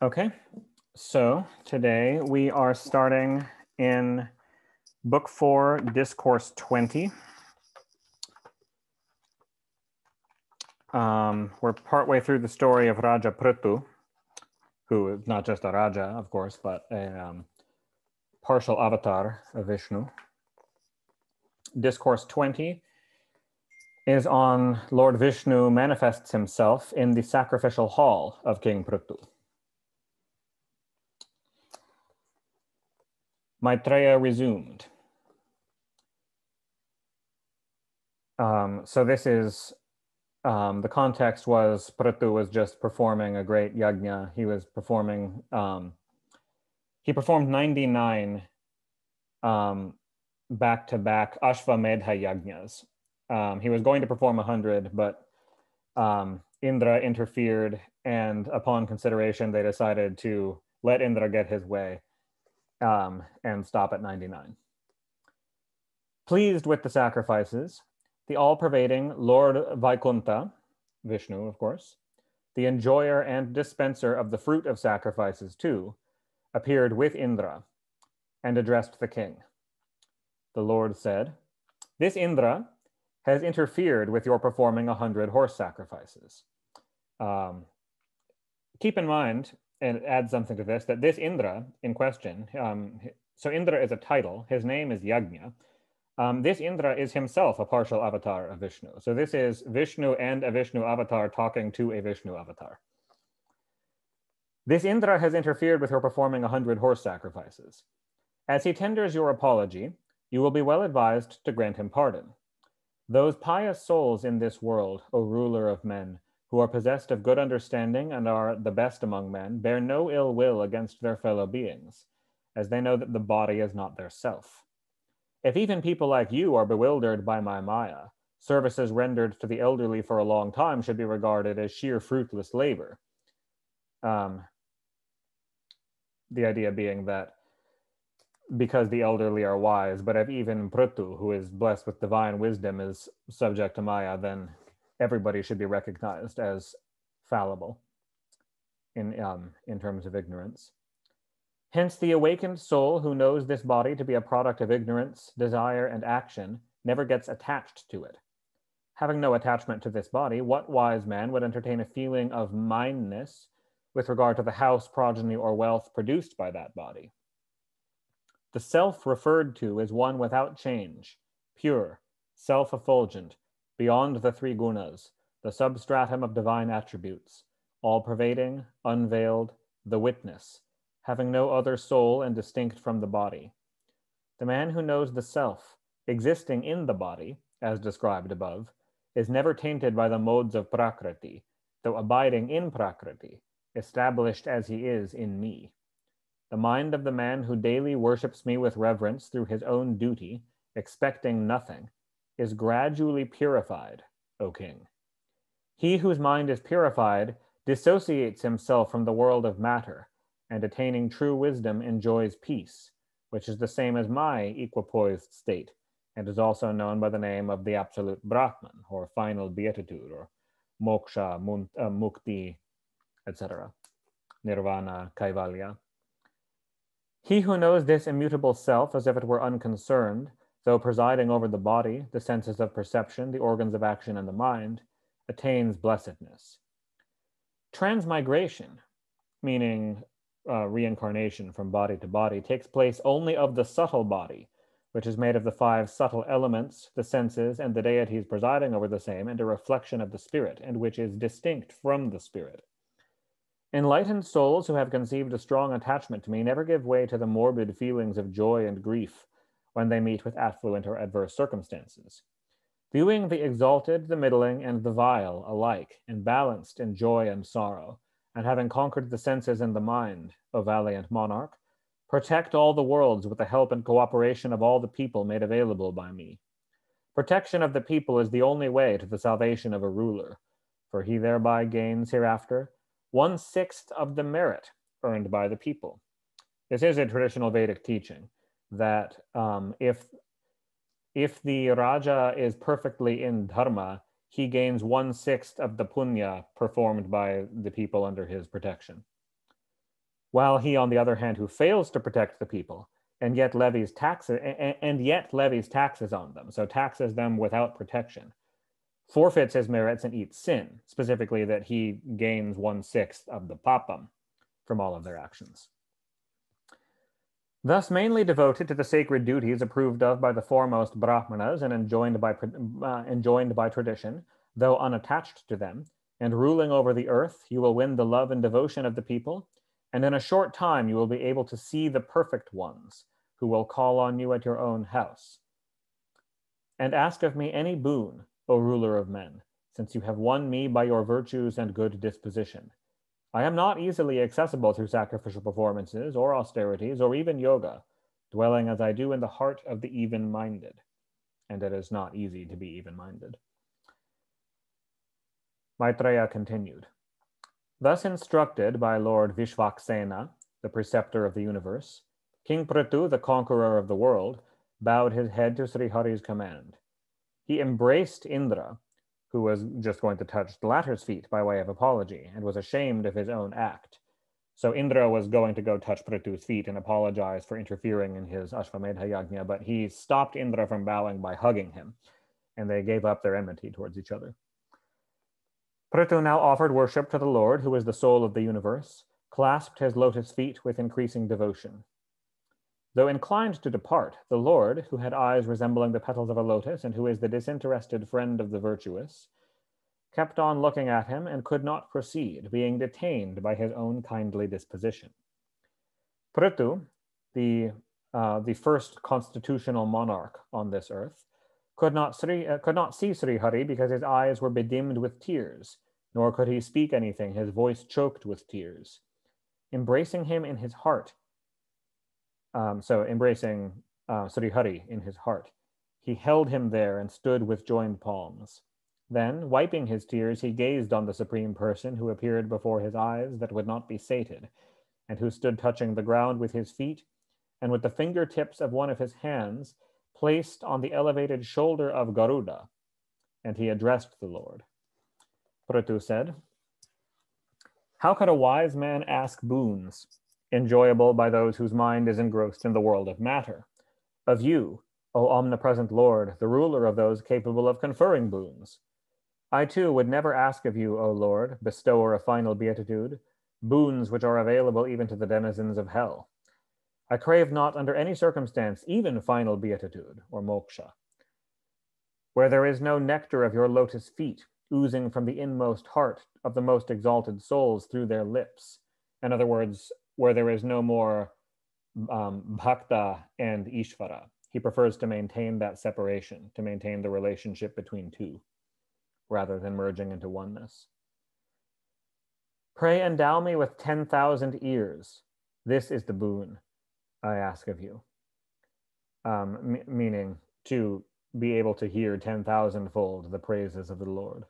Okay, so today we are starting in Book 4, Discourse 20. We're partway through the story of Raja Prithu, who is not just a Raja, of course, but a partial avatar of Vishnu. Discourse 20 is on Lord Vishnu manifests himself in the sacrificial hall of King Prithu. Maitreya resumed. So this is, the context was Prithu was just performing a great yajna. He was performing, he performed 99 back-to-back Ashvamedha yajnas. He was going to perform 100, but Indra interfered, and upon consideration, they decided to let Indra get his way and stop at 99. Pleased with the sacrifices, the all-pervading Lord Vaikunta, Vishnu, of course, the enjoyer and dispenser of the fruit of sacrifices too, appeared with Indra and addressed the king. The Lord said, "This Indra has interfered with your performing 100 horse sacrifices." Keep in mind, and add something to this, that this Indra in question, so Indra is a title, his name is Yajna. This Indra is himself a partial avatar of Vishnu. So this is Vishnu and a Vishnu avatar talking to a Vishnu avatar. This Indra has interfered with your performing 100 horse sacrifices. As he tenders your apology, you will be well advised to grant him pardon. Those pious souls in this world, O ruler of men, who are possessed of good understanding and are the best among men, bear no ill will against their fellow beings, as they know that the body is not their self. If even people like you are bewildered by my Maya, services rendered to the elderly for a long time should be regarded as sheer fruitless labor. The idea being that because the elderly are wise, but if even Prithu, who is blessed with divine wisdom, is subject to Maya, then everybody should be recognized as fallible in terms of ignorance. Hence, the awakened soul who knows this body to be a product of ignorance, desire, and action never gets attached to it. Having no attachment to this body, what wise man would entertain a feeling of mindness with regard to the house, progeny, or wealth produced by that body? The self referred to is one without change, pure, self-effulgent, beyond the three gunas, the substratum of divine attributes, all-pervading, unveiled, the witness, having no other soul and distinct from the body. The man who knows the self, existing in the body, as described above, is never tainted by the modes of prakriti, though abiding in prakriti, established as he is in me. The mind of the man who daily worships me with reverence through his own duty, expecting nothing, is gradually purified, O king. He whose mind is purified dissociates himself from the world of matter, and attaining true wisdom enjoys peace, which is the same as my equipoised state, and is also known by the name of the absolute Brahman, or final beatitude, or moksha, mukti, etc., nirvana, kaivalya. He who knows this immutable self as if it were unconcerned, though presiding over the body, the senses of perception, the organs of action, and the mind, attains blessedness. Transmigration, meaning reincarnation from body to body, takes place only of the subtle body, which is made of the 5 subtle elements, the senses, and the deities presiding over the same, and a reflection of the spirit, and which is distinct from the spirit. Enlightened souls who have conceived a strong attachment to me never give way to the morbid feelings of joy and grief when they meet with affluent or adverse circumstances. Viewing the exalted, the middling, and the vile alike, and balanced in joy and sorrow, and having conquered the senses and the mind, O valiant monarch, protect all the worlds with the help and cooperation of all the people made available by me. Protection of the people is the only way to the salvation of a ruler, for he thereby gains hereafter 1/6 of the merit earned by the people. This is a traditional Vedic teaching that if the Raja is perfectly in dharma, he gains 1/6 of the punya performed by the people under his protection. while he, on the other hand, who fails to protect the people and yet levies taxes on them, so taxes them without protection, forfeits his merits and eats sin, specifically that he gains 1/6 of the papam from all of their actions. Thus mainly devoted to the sacred duties approved of by the foremost brahmanas and enjoined by tradition, though unattached to them, and ruling over the earth, you will win the love and devotion of the people, and in a short time you will be able to see the perfect ones, who will call on you at your own house. And ask of me any boon, O ruler of men, since you have won me by your virtues and good disposition. I am not easily accessible through sacrificial performances or austerities or even yoga, dwelling as I do in the heart of the even-minded. And it is not easy to be even-minded. Maitreya continued. Thus instructed by Lord Vishvaksena, the preceptor of the universe, King Prithu, the conqueror of the world, bowed his head to Srihari's command. He embraced Indra, who was just going to touch the latter's feet by way of apology, and was ashamed of his own act. So Indra was going to go touch Prithu's feet and apologize for interfering in his Ashvamedha Yajna, but he stopped Indra from bowing by hugging him, and they gave up their enmity towards each other. Prithu now offered worship to the Lord, who is the soul of the universe, clasped his lotus feet with increasing devotion. Though inclined to depart, the Lord, who had eyes resembling the petals of a lotus and who is the disinterested friend of the virtuous, kept on looking at him and could not proceed, being detained by his own kindly disposition. Prithu, the first constitutional monarch on this earth, could not see Srihari because his eyes were bedimmed with tears, nor could he speak anything, his voice choked with tears. Embracing him in his heart, embracing Srihari in his heart, he held him there and stood with joined palms. Then, wiping his tears, he gazed on the Supreme Person who appeared before his eyes that would not be sated, and who stood touching the ground with his feet, and with the fingertips of one of his hands placed on the elevated shoulder of Garuda, and he addressed the Lord. Prithu said, "How could a wise man ask boons, enjoyable by those whose mind is engrossed in the world of matter? Of you, O omnipresent Lord, the ruler of those capable of conferring boons. I too would never ask of you, O Lord, bestower of final beatitude, boons which are available even to the denizens of hell. I crave not under any circumstance even final beatitude, or moksha. Where there is no nectar of your lotus feet, oozing from the inmost heart of the most exalted souls through their lips. In other words, where there is no more bhakta and ishvara. He prefers to maintain that separation, to maintain the relationship between two, rather than merging into oneness. Pray endow me with 10,000 ears. This is the boon I ask of you. Meaning to be able to hear 10,000-fold the praises of the Lord.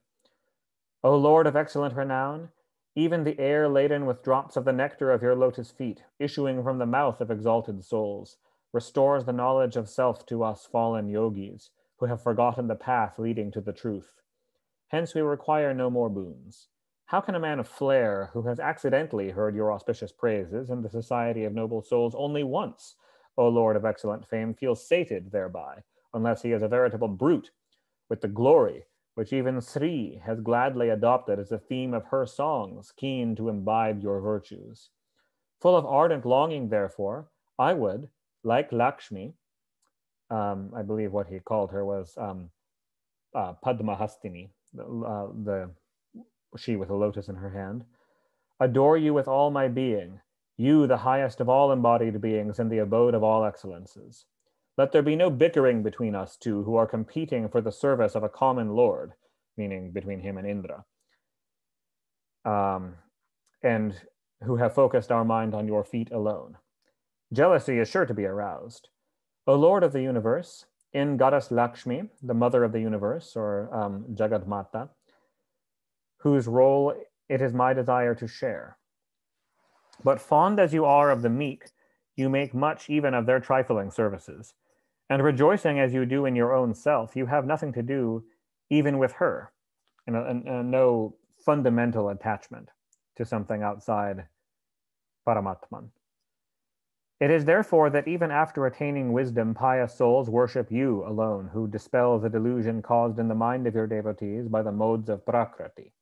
O Lord of excellent renown, even the air laden with drops of the nectar of your lotus feet, issuing from the mouth of exalted souls, restores the knowledge of self to us fallen yogis, who have forgotten the path leading to the truth. Hence we require no more boons. How can a man of flair, who has accidentally heard your auspicious praises in the society of noble souls only once, O Lord of excellent fame, feel sated thereby, unless he is a veritable brute, with the glory which even Sri has gladly adopted as a theme of her songs, keen to imbibe your virtues. Full of ardent longing, therefore, I would, like Lakshmi, I believe what he called her was Padmahastini, she with a lotus in her hand, adore you with all my being, you the highest of all embodied beings and the abode of all excellences. Let there be no bickering between us two who are competing for the service of a common lord, meaning between him and Indra, and who have focused our mind on your feet alone. Jealousy is sure to be aroused. O Lord of the universe, in goddess Lakshmi, the mother of the universe, or Jagadmata, whose role it is my desire to share. But fond as you are of the meek, you make much even of their trifling services. And rejoicing as you do in your own self, you have nothing to do even with her, and no fundamental attachment to something outside Paramatman. It is therefore that even after attaining wisdom, pious souls worship you alone, who dispel the delusion caused in the mind of your devotees by the modes of Prakriti.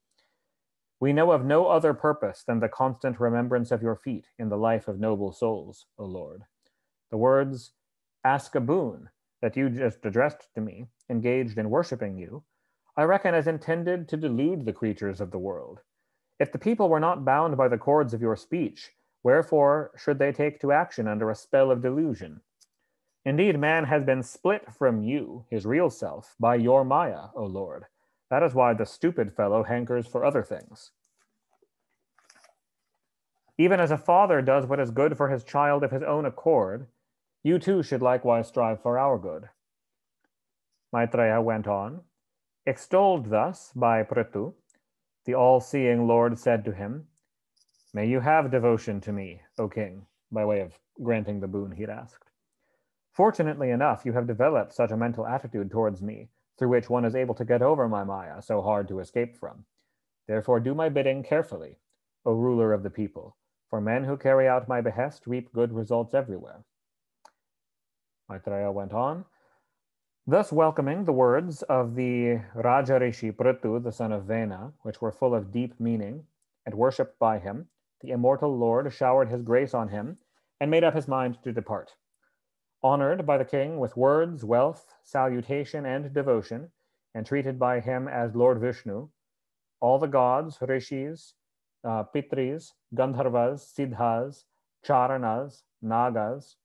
We know of no other purpose than the constant remembrance of your feet in the life of noble souls, O Lord. The words, ask a boon, that you just addressed to me, engaged in worshipping you, I reckon as intended to delude the creatures of the world. If the people were not bound by the cords of your speech, wherefore should they take to action under a spell of delusion? Indeed, man has been split from you, his real self, by your Maya, O Lord. That is why the stupid fellow hankers for other things. Even as a father does what is good for his child of his own accord, you too should likewise strive for our good. Maitreya went on. Extolled thus by Prithu, the all-seeing Lord said to him, May you have devotion to me, O king, by way of granting the boon he'd asked. Fortunately enough, you have developed such a mental attitude towards me, through which one is able to get over my Maya, so hard to escape from. Therefore do my bidding carefully, O ruler of the people, for men who carry out my behest reap good results everywhere. Maitreya went on. Thus welcoming the words of the Rajarishi Prithu, the son of Vena, which were full of deep meaning, and worshipped by him, the immortal Lord showered his grace on him, and made up his mind to depart. Honored by the king with words, wealth, salutation, and devotion, and treated by him as Lord Vishnu, all the gods, rishis, pitris, gandharvas, siddhas, charanas, nagas,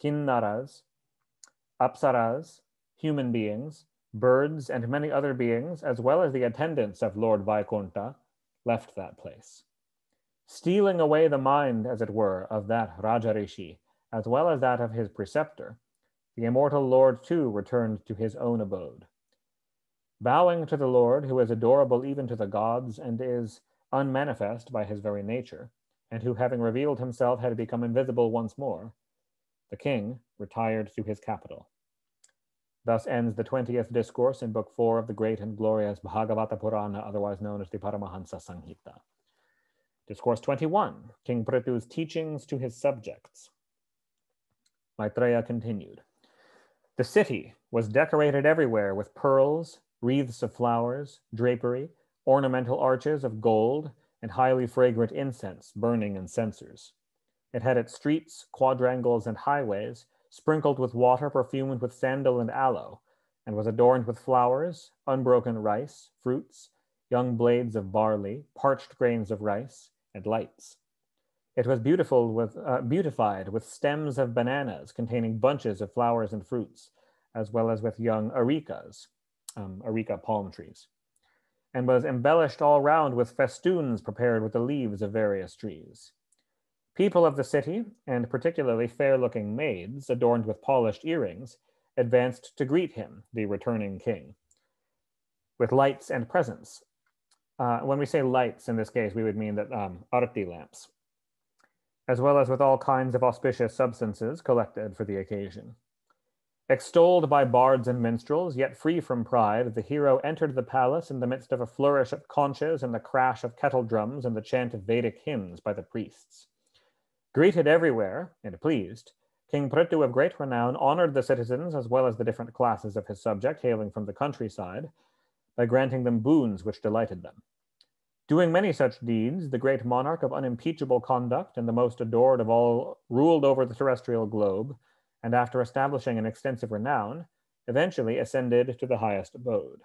kinnaras, apsaras, human beings, birds, and many other beings, as well as the attendants of Lord Vaikunta, left that place. Stealing away the mind, as it were, of that Rajarishi, as well as that of his preceptor, the immortal Lord too returned to his own abode. Bowing to the Lord, who is adorable even to the gods, and is unmanifest by his very nature, and who, having revealed himself, had become invisible once more, the king retired to his capital. Thus ends the 20th discourse in Book 4 of the great and glorious Bhagavata Purana, otherwise known as the Paramahansa Samhita. Discourse 21, King Prithu's teachings to his subjects. Maitreya continued. The city was decorated everywhere with pearls, wreaths of flowers, drapery, ornamental arches of gold, and highly fragrant incense burning in censers. It had its streets, quadrangles, and highways sprinkled with water perfumed with sandal and aloe, and was adorned with flowers, unbroken rice, fruits, young blades of barley, parched grains of rice, and lights. It was beautified with stems of bananas containing bunches of flowers and fruits, as well as with young arekas, areca palm trees, and was embellished all round with festoons prepared with the leaves of various trees. People of the city, and particularly fair-looking maids, adorned with polished earrings, advanced to greet him, the returning king, with lights and presents. When we say lights in this case, we would mean that arti lamps, as well as with all kinds of auspicious substances collected for the occasion. Extolled by bards and minstrels, yet free from pride, the hero entered the palace in the midst of a flourish of conches and the crash of kettle drums and the chant of Vedic hymns by the priests. Greeted everywhere, and pleased, King Prithu of great renown honored the citizens as well as the different classes of his subject hailing from the countryside by granting them boons which delighted them. Doing many such deeds, the great monarch of unimpeachable conduct and the most adored of all ruled over the terrestrial globe, and after establishing an extensive renown, eventually ascended to the highest abode.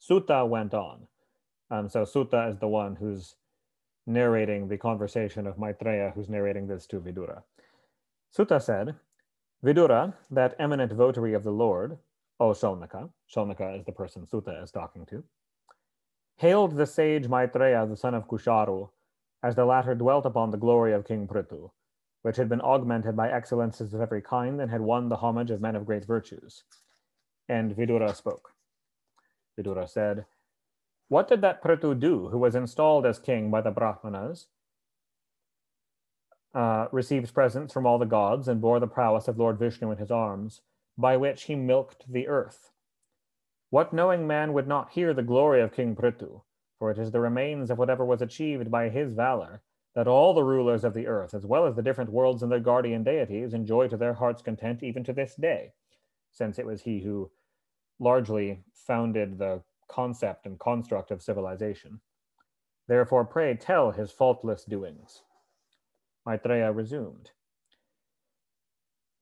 Sutta went on. So Sutta is the one who's narrating the conversation of Maitreya, who's narrating this to Vidura. Sutta said, Vidura, that eminent votary of the Lord, O Shaunaka is the person Sutta is talking to, hailed the sage Maitreya, the son of Kusharu, as the latter dwelt upon the glory of King Prithu, which had been augmented by excellences of every kind and had won the homage of men of great virtues. And Vidura spoke. Vidura said, What did that Prithu do, who was installed as king by the Brahmanas, received presents from all the gods, and bore the prowess of Lord Vishnu in his arms, by which he milked the earth? What knowing man would not hear the glory of King Prithu, for it is the remains of whatever was achieved by his valor that all the rulers of the earth, as well as the different worlds and their guardian deities, enjoy to their heart's content even to this day, since it was he who largely founded the concept and construct of civilization. Therefore, pray tell his faultless doings. Maitreya resumed.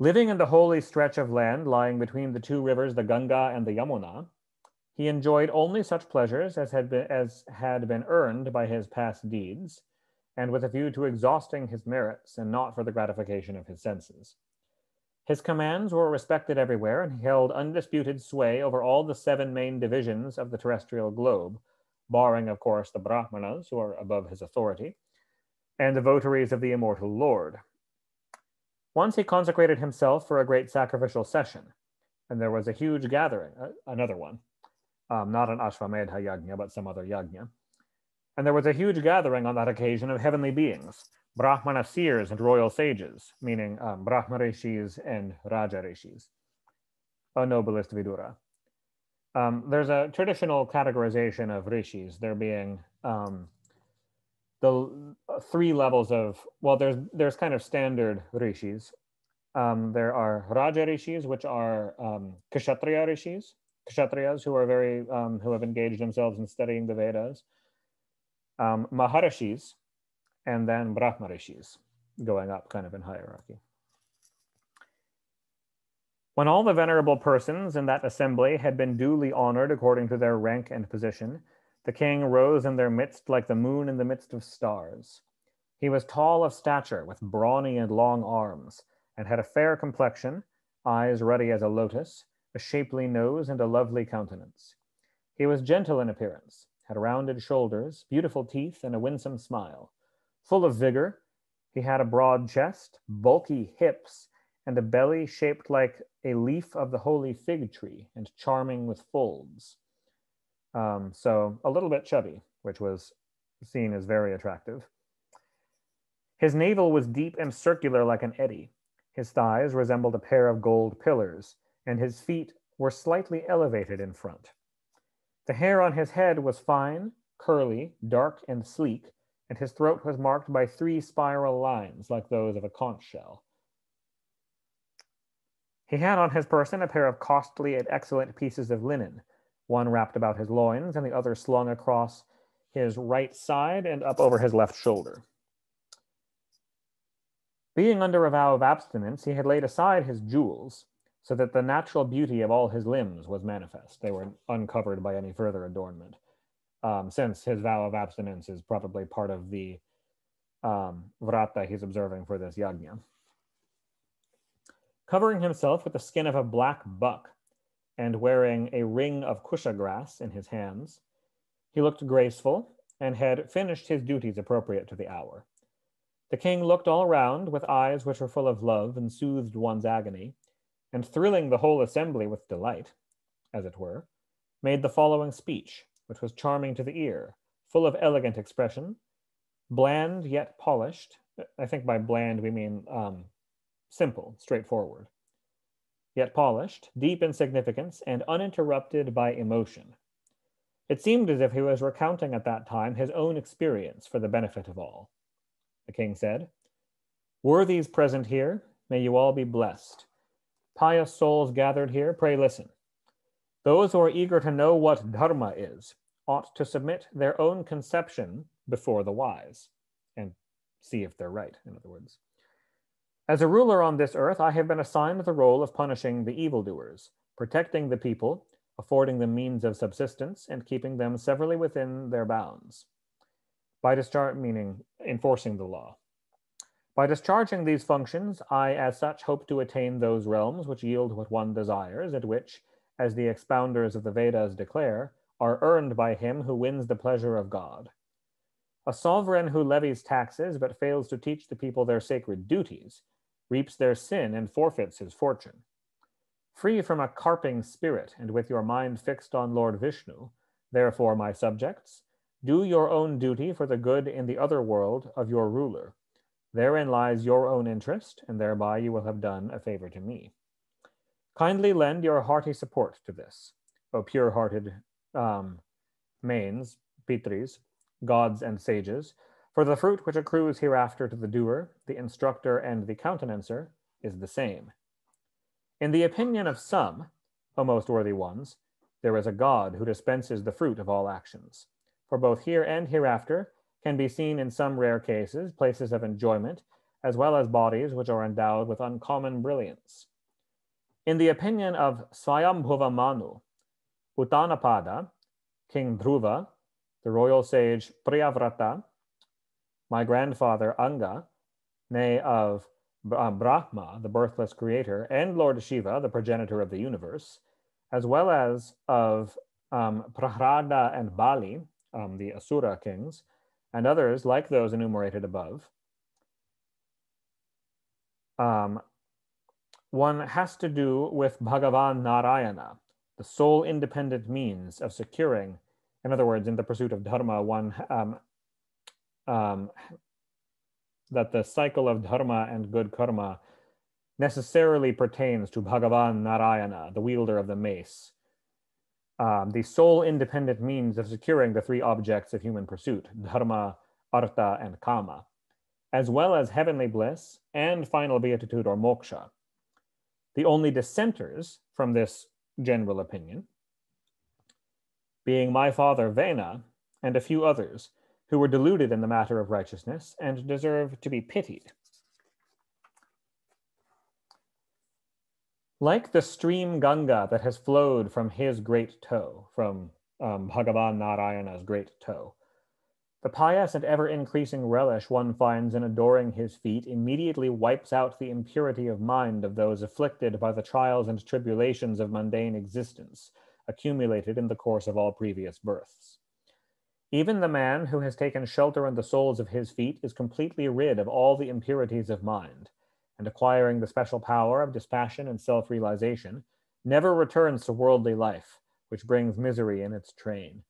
Living in the holy stretch of land lying between the two rivers, the Ganga and the Yamuna, he enjoyed only such pleasures as had been earned by his past deeds, and with a view to exhausting his merits, and not for the gratification of his senses. His commands were respected everywhere, and he held undisputed sway over all the 7 main divisions of the terrestrial globe, barring, of course, the Brahmanas, who are above his authority, and the votaries of the immortal Lord. Once he consecrated himself for a great sacrificial session, and there was a huge gathering, another one, not an Ashvamedha yajna, but some other yajna. And there was a huge gathering on that occasion of heavenly beings, Brahmana seers and royal sages, meaning Brahma rishis and Raja rishis. O noblest Vidura. There's a traditional categorization of rishis, there being the 3 levels of, well, there's kind of standard rishis. There are Raja rishis, which are Kshatriya rishis, Kshatriyas who are who have engaged themselves in studying the Vedas, Maharishis, and then Brahma rishis, going up kind of in hierarchy. When all the venerable persons in that assembly had been duly honored according to their rank and position, the king rose in their midst like the moon in the midst of stars. He was tall of stature, with brawny and long arms, and had a fair complexion, eyes ruddy as a lotus, a shapely nose, and a lovely countenance. He was gentle in appearance, had rounded shoulders, beautiful teeth, and a winsome smile. Full of vigor, he had a broad chest, bulky hips, and a belly shaped like a leaf of the holy fig tree, and charming with folds. So a little bit chubby, which was seen as very attractive. His navel was deep and circular like an eddy. His thighs resembled a pair of gold pillars, and his feet were slightly elevated in front. The hair on his head was fine, curly, dark, and sleek, and his throat was marked by 3 spiral lines like those of a conch shell. He had on his person a pair of costly and excellent pieces of linen, one wrapped about his loins and the other slung across his right side and up over his left shoulder. Being under a vow of abstinence, he had laid aside his jewels, so that the natural beauty of all his limbs was manifest. They were uncovered by any further adornment, since his vow of abstinence is probably part of the vrata he's observing for this yajna. Covering himself with the skin of a black buck, and wearing a ring of kusha grass in his hands, he looked graceful and had finished his duties appropriate to the hour. The king looked all round with eyes which were full of love and soothed one's agony, and thrilling the whole assembly with delight, as it were, made the following speech, which was charming to the ear, full of elegant expression, bland yet polished. I think by bland we mean simple, straightforward, yet polished, deep in significance, and uninterrupted by emotion. It seemed as if he was recounting at that time his own experience for the benefit of all. The king said, "Worthies present here, may you all be blessed. Pious souls gathered here, pray listen. Those who are eager to know what dharma is ought to submit their own conception before the wise, and see if they're right, in other words. As a ruler on this earth, I have been assigned the role of punishing the evildoers, protecting the people, affording them means of subsistence, and keeping them severally within their bounds. Meaning enforcing the law. By discharging these functions, I as such hope to attain those realms which yield what one desires, and which, as the expounders of the Vedas declare, are earned by him who wins the pleasure of God. A sovereign who levies taxes but fails to teach the people their sacred duties reaps their sin and forfeits his fortune. Free from a carping spirit and with your mind fixed on Lord Vishnu, therefore, my subjects, do your own duty for the good in the other world of your ruler. Therein lies your own interest, and thereby you will have done a favor to me. Kindly lend your hearty support to this, O pure-hearted manes, pitris, gods and sages, For the fruit which accrues hereafter to the doer, the instructor, and the countenancer is the same. In the opinion of some, O most worthy ones, there is a God who dispenses the fruit of all actions. For both here and hereafter can be seen in some rare cases places of enjoyment, as well as bodies which are endowed with uncommon brilliance. In the opinion of Swayambhuva Manu, Uttanapada, King Dhruva, the royal sage Priyavrata, my grandfather Anga, nay of Brahma, the birthless creator, and Lord Shiva, the progenitor of the universe, as well as of Prahrada and Bali, the Asura kings, and others like those enumerated above, one has to do with Bhagavan Narayana, the sole independent means of securing, in other words, in the pursuit of dharma, that the cycle of dharma and good karma necessarily pertains to Bhagavan Narayana, the wielder of the mace, the sole independent means of securing the three objects of human pursuit, dharma, artha, and kama, as well as heavenly bliss and final beatitude or moksha. The only dissenters from this general opinion being my father Vena and a few others who were deluded in the matter of righteousness and deserve to be pitied. Like the stream Ganga that has flowed from his great toe, from Bhagavan Narayana's great toe, the pious and ever-increasing relish one finds in adoring his feet immediately wipes out the impurity of mind of those afflicted by the trials and tribulations of mundane existence, accumulated in the course of all previous births. Even the man who has taken shelter in the soles of his feet is completely rid of all the impurities of mind, and acquiring the special power of dispassion and self-realization, never returns to worldly life, which brings misery in its train.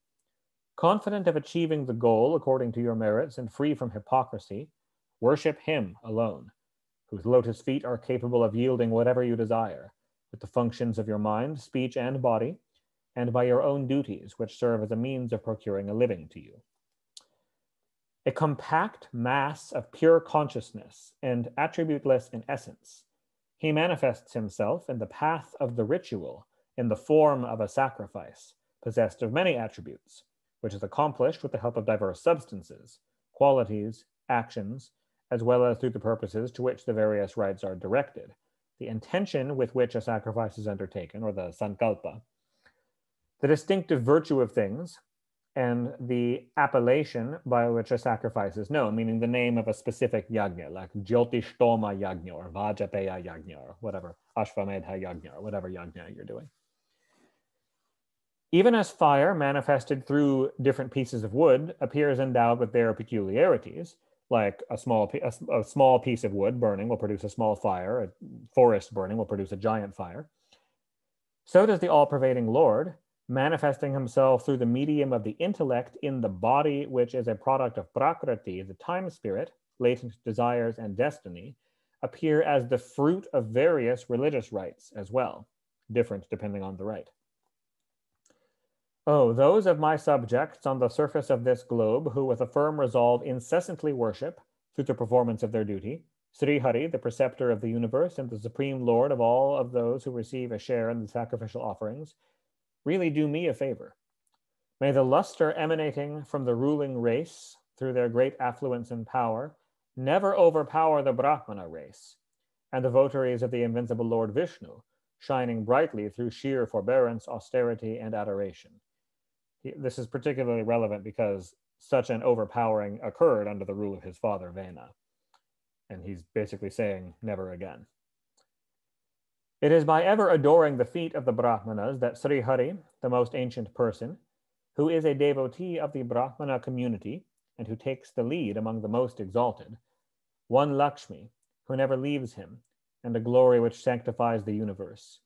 Confident of achieving the goal according to your merits and free from hypocrisy, worship him alone, whose lotus feet are capable of yielding whatever you desire, with the functions of your mind, speech, and body, and by your own duties, which serve as a means of procuring a living to you. A compact mass of pure consciousness and attributeless in essence, he manifests himself in the path of the ritual in the form of a sacrifice, possessed of many attributes, which is accomplished with the help of diverse substances, qualities, actions, as well as through the purposes to which the various rites are directed, the intention with which a sacrifice is undertaken, or the sankalpa, the distinctive virtue of things, and the appellation by which a sacrifice is known, meaning the name of a specific yajna, like Jyotishtoma yajna, or Vajapeya yajna, or whatever, Ashvamedha yajna, or whatever yajna you're doing. Even as fire, manifested through different pieces of wood, appears endowed with their peculiarities, like a small piece of wood burning will produce a small fire, a forest burning will produce a giant fire, so does the all-pervading Lord, manifesting himself through the medium of the intellect in the body, which is a product of prakriti, the time spirit, latent desires, and destiny, appear as the fruit of various religious rites as well, different depending on the rite. Oh, those of my subjects on the surface of this globe who with a firm resolve incessantly worship, through the performance of their duty, Sri Hari, the preceptor of the universe and the supreme lord of all of those who receive a share in the sacrificial offerings, really do me a favor. May the luster emanating from the ruling race through their great affluence and power never overpower the Brahmana race, and the votaries of the invincible Lord Vishnu, shining brightly through sheer forbearance, austerity, and adoration. This is particularly relevant because such an overpowering occurred under the rule of his father, Vena. And he's basically saying, never again. It is by ever adoring the feet of the Brahmanas that Sri Hari, the most ancient person, who is a devotee of the Brahmana community and who takes the lead among the most exalted, one Lakshmi, who never leaves him, and a glory which sanctifies the universe.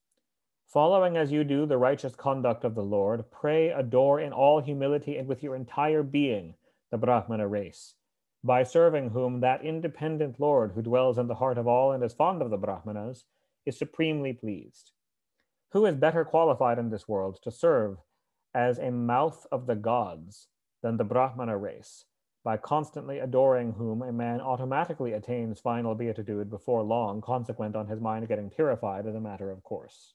Following as you do the righteous conduct of the Lord, pray, adore in all humility and with your entire being the Brahmana race, by serving whom that independent Lord who dwells in the heart of all and is fond of the Brahmanas is supremely pleased. Who is better qualified in this world to serve as a mouth of the gods than the Brahmana race, by constantly adoring whom a man automatically attains final beatitude before long, consequent on his mind getting purified as a matter of course.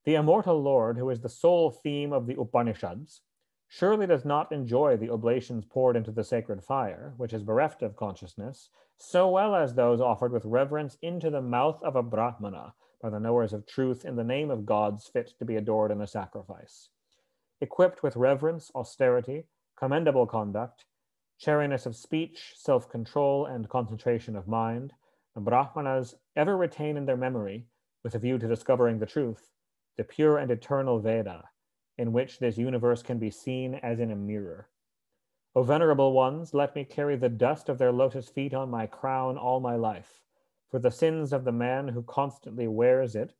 The immortal Lord, who is the sole theme of the Upanishads, surely does not enjoy the oblations poured into the sacred fire, which is bereft of consciousness, so well as those offered with reverence into the mouth of a Brahmana by the knowers of truth in the name of gods fit to be adored in a sacrifice. Equipped with reverence, austerity, commendable conduct, chariness of speech, self-control, and concentration of mind, the Brahmanas ever retain in their memory, with a view to discovering the truth, the pure and eternal Veda, in which this universe can be seen as in a mirror. O venerable ones, let me carry the dust of their lotus feet on my crown all my life, for the sins of the man who constantly wears it,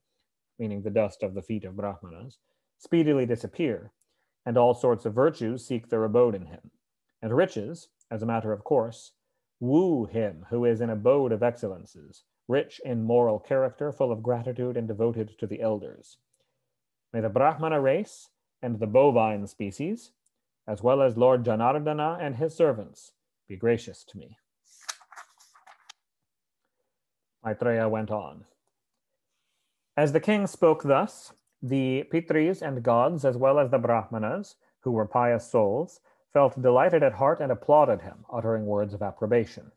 meaning the dust of the feet of Brahmanas, speedily disappear, and all sorts of virtues seek their abode in him, and riches, as a matter of course, woo him who is an abode of excellences, rich in moral character, full of gratitude, and devoted to the elders. May the Brahmana race and the bovine species, as well as Lord Janardana and his servants, be gracious to me. Maitreya went on. As the king spoke thus, the Pitris and gods, as well as the Brahmanas, who were pious souls, felt delighted at heart and applauded him, uttering words of approbation.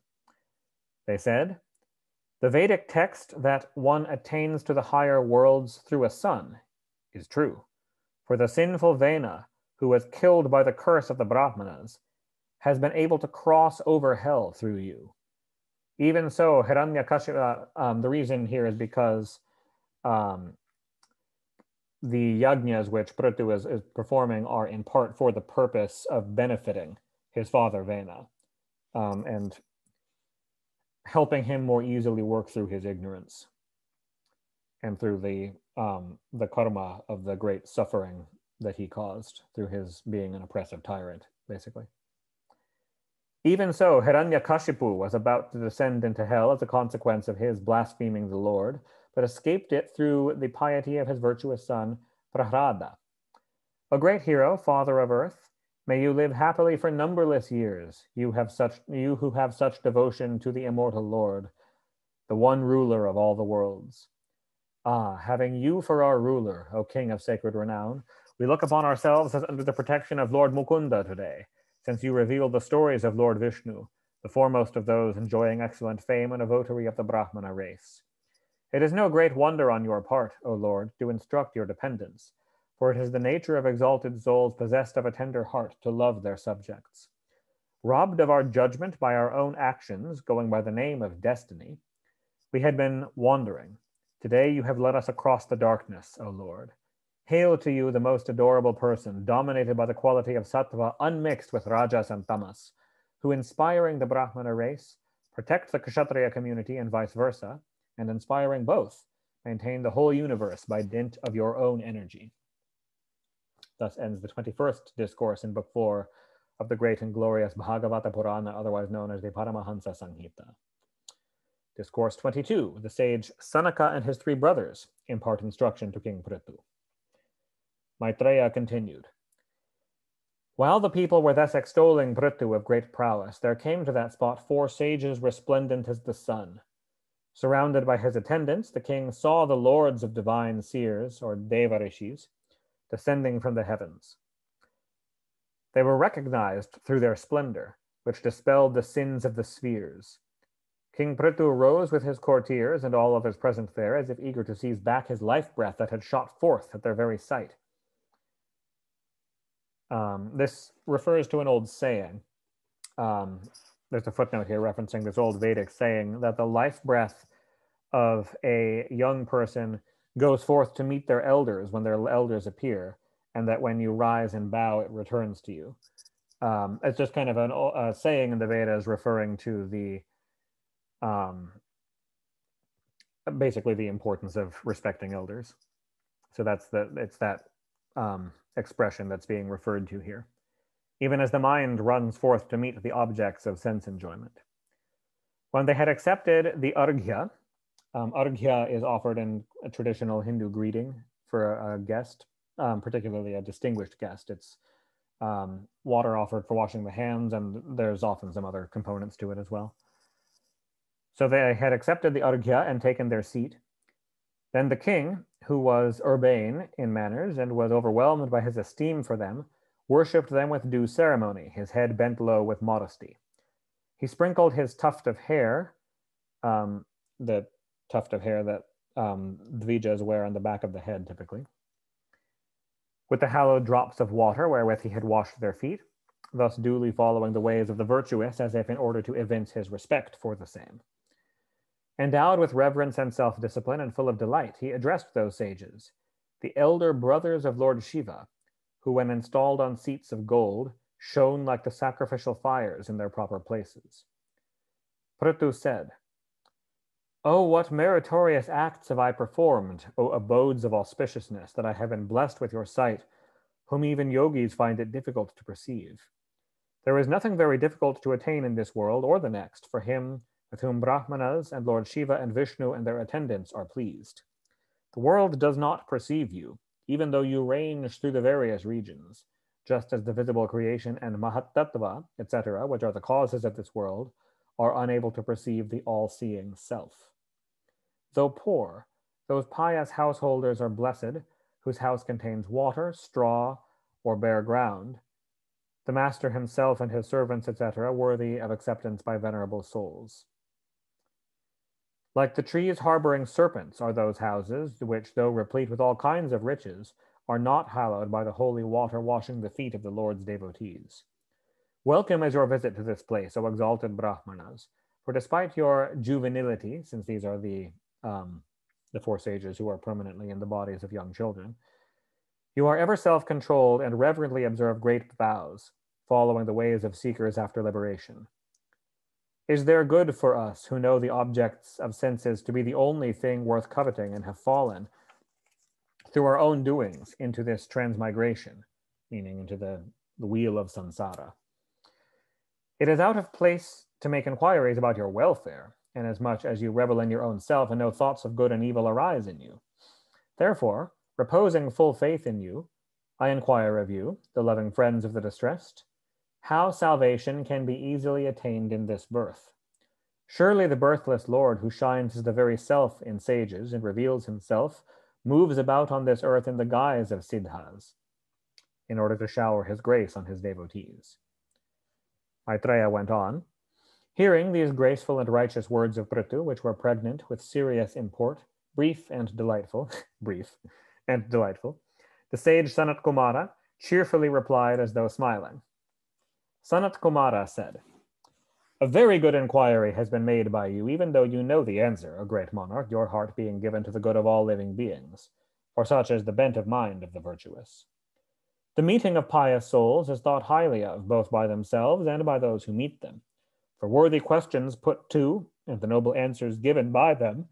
They said, "The Vedic text that one attains to the higher worlds through a son is true, for the sinful Vena, who was killed by the curse of the Brahmanas, has been able to cross over hell through you. Even so, Hiranyakashipu, the reason here is because the yajnas which Prithu is performing are in part for the purpose of benefiting his father Vena and helping him more easily work through his ignorance and through the karma of the great suffering that he caused through his being an oppressive tyrant, basically. Even so, Hiranyakashipu was about to descend into hell as a consequence of his blaspheming the Lord, but escaped it through the piety of his virtuous son, Prahrada. A great hero, father of earth, may you live happily for numberless years, you who have such devotion to the immortal Lord, the one ruler of all the worlds. Ah, having you for our ruler, O king of sacred renown, we look upon ourselves as under the protection of Lord Mukunda today, since you reveal the stories of Lord Vishnu, the foremost of those enjoying excellent fame and a votary of the Brahmana race. It is no great wonder on your part, O Lord, to instruct your dependents, for it is the nature of exalted souls possessed of a tender heart to love their subjects. Robbed of our judgment by our own actions, going by the name of destiny, we had been wandering. Today you have led us across the darkness, O Lord. Hail to you, the most adorable person, dominated by the quality of sattva unmixed with rajas and tamas, who, inspiring the Brahmana race, protect the Kshatriya community and vice versa, and inspiring both, maintain the whole universe by dint of your own energy. Thus ends the 21st discourse in Book 4 of the great and glorious Bhagavata Purana, otherwise known as the Paramahansa Samhita. Discourse 22, the sage Sanaka and his three brothers impart instruction to King Prithu. Maitreya continued. While the people were thus extolling Prithu of great prowess, there came to that spot 4 sages resplendent as the sun. Surrounded by his attendants, the king saw the lords of divine seers, or Devarishis, descending from the heavens. They were recognized through their splendor, which dispelled the sins of the spheres. King Prithu rose with his courtiers and all others present there, as if eager to seize back his life breath that had shot forth at their very sight. This refers to an old saying. There's a footnote here referencing this old Vedic saying that the life breath of a young person goes forth to meet their elders when their elders appear, and that when you rise and bow, it returns to you. It's just kind of a saying in the Vedas referring to the basically the importance of respecting elders. So it's that expression that's being referred to here. Even as the mind runs forth to meet the objects of sense enjoyment. When they had accepted the arghya, arghya is offered in a traditional Hindu greeting for a guest, particularly a distinguished guest. It's water offered for washing the hands, and there's often some other components to it as well. So they had accepted the arghya and taken their seat. Then the king, who was urbane in manners and was overwhelmed by his esteem for them, worshipped them with due ceremony, his head bent low with modesty. He sprinkled his tuft of hair, the tuft of hair that Dvijas wear on the back of the head typically, with the hallowed drops of water wherewith he had washed their feet, thus duly following the ways of the virtuous, as if in order to evince his respect for the same. Endowed with reverence and self-discipline and full of delight, he addressed those sages, the elder brothers of Lord Shiva, who, when installed on seats of gold, shone like the sacrificial fires in their proper places. Prithu said, "Oh, what meritorious acts have I performed, O abodes of auspiciousness, that I have been blessed with your sight, whom even yogis find it difficult to perceive. There is nothing very difficult to attain in this world or the next for him with whom Brahmanas and Lord Shiva and Vishnu and their attendants are pleased. The world does not perceive you, even though you range through the various regions, just as the visible creation and Mahatattva, etc., which are the causes of this world, are unable to perceive the all-seeing self. Though poor, those pious householders are blessed, whose house contains water, straw, or bare ground, the master himself and his servants, etc., worthy of acceptance by venerable souls. Like the trees harboring serpents are those houses, which, though replete with all kinds of riches, are not hallowed by the holy water washing the feet of the Lord's devotees. Welcome is your visit to this place, O exalted Brahmanas, for despite your juvenility, since these are the four sages who are permanently in the bodies of young children, you are ever self-controlled and reverently observe great vows, following the ways of seekers after liberation. Is there good for us who know the objects of senses to be the only thing worth coveting and have fallen, through our own doings, into this transmigration, meaning into the wheel of samsara? It is out of place to make inquiries about your welfare, inasmuch as you revel in your own self and no thoughts of good and evil arise in you. Therefore, reposing full faith in you, I inquire of you, the loving friends of the distressed, how salvation can be easily attained in this birth. Surely the birthless Lord, who shines as the very self in sages and reveals himself, moves about on this earth in the guise of siddhas, in order to shower his grace on his devotees. Maitreya went on, hearing these graceful and righteous words of Prithu, which were pregnant with serious import, brief and delightful, the sage Sanat Kumara cheerfully replied as though smiling. Sanat Kumara said, "A very good inquiry has been made by you, even though you know the answer, O great monarch, your heart being given to the good of all living beings, for such is the bent of mind of the virtuous. The meeting of pious souls is thought highly of, both by themselves and by those who meet them, for worthy questions put to, and the noble answers given by them,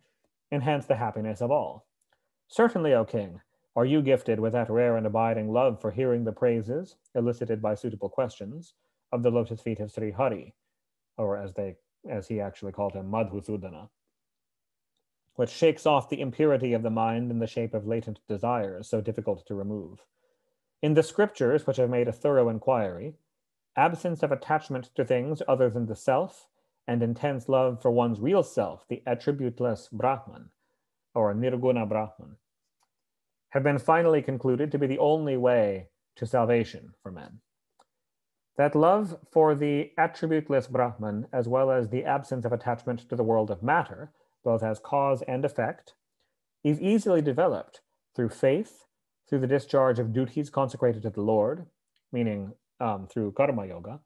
enhance the happiness of all. Certainly, O king, are you gifted with that rare and abiding love for hearing the praises, elicited by suitable questions, of the lotus feet of Sri Hari, or as he actually called him, Madhusudana, which shakes off the impurity of the mind in the shape of latent desires so difficult to remove. In the scriptures, which have made a thorough inquiry, absence of attachment to things other than the self, and intense love for one's real self, the attributeless Brahman, or Nirguna Brahman, have been finally concluded to be the only way to salvation for men. That love for the attributeless Brahman, as well as the absence of attachment to the world of matter, both as cause and effect, is easily developed through faith, through the discharge of duties consecrated to the Lord, meaning through karma yoga,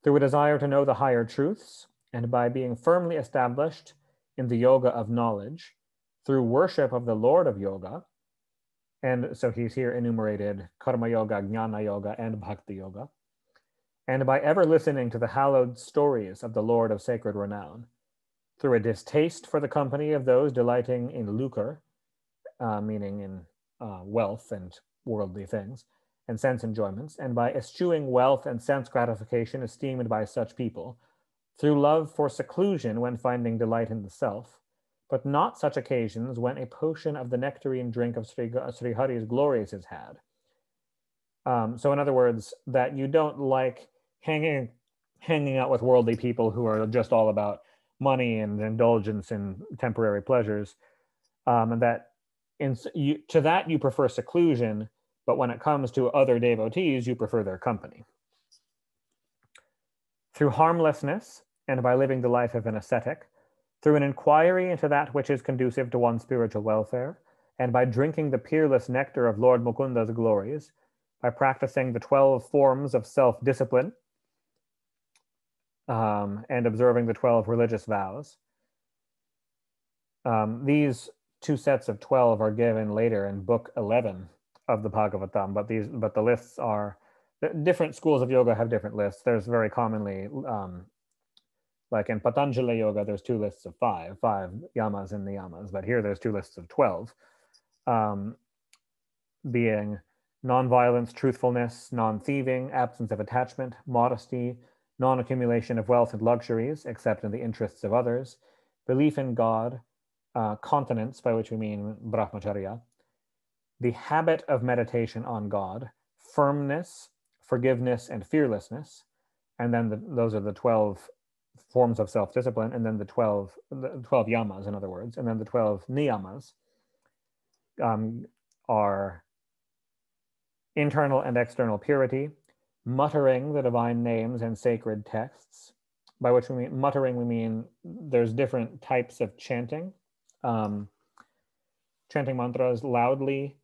through a desire to know the higher truths, and by being firmly established in the yoga of knowledge, through worship of the Lord of yoga, and so he's here enumerated karma yoga, jnana yoga, and bhakti yoga, and by ever listening to the hallowed stories of the Lord of sacred renown, through a distaste for the company of those delighting in lucre, meaning in wealth and worldly things, and sense enjoyments, and by eschewing wealth and sense gratification esteemed by such people, through love for seclusion when finding delight in the self, but not such occasions when a potion of the nectarine drink of Sri Hari's glories is had, So in other words, that you don't like hanging out with worldly people who are just all about money and indulgence in temporary pleasures, and that to that you prefer seclusion, but when it comes to other devotees, you prefer their company. Through harmlessness, and by living the life of an ascetic, through an inquiry into that which is conducive to one's spiritual welfare, and by drinking the peerless nectar of Lord Mukunda's glories, by practicing the 12 forms of self-discipline, and observing the 12 religious vows. These two sets of 12 are given later in book 11 of the Bhagavatam, but the lists are, different schools of yoga have different lists. There's very commonly, like in Patanjali Yoga, there's two lists of five yamas and niyamas, but here there's two lists of 12, being non-violence, truthfulness, non-thieving, absence of attachment, modesty, non-accumulation of wealth and luxuries, except in the interests of others, belief in God, continence, by which we mean brahmacharya, the habit of meditation on God, firmness, forgiveness, and fearlessness, and then those are the 12 forms of self-discipline, and then the 12 yamas, in other words, and then the 12 niyamas are internal and external purity, muttering the divine names and sacred texts, by which we mean muttering, we mean there's different types of chanting. Chanting mantras loudly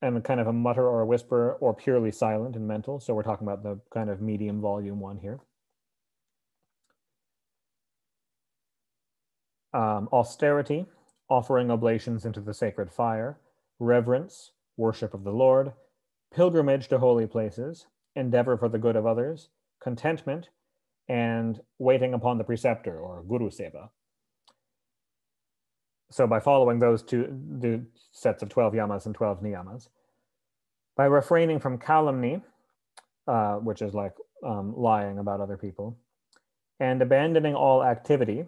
and kind of a mutter or a whisper, or purely silent and mental. So we're talking about the kind of medium volume one here. Austerity, offering oblations into the sacred fire, reverence, worship of the Lord, pilgrimage to holy places, endeavor for the good of others, contentment, and waiting upon the preceptor, or guru seva. So by following those the sets of 12 yamas and 12 niyamas, by refraining from calumny, which is like lying about other people, and abandoning all activity,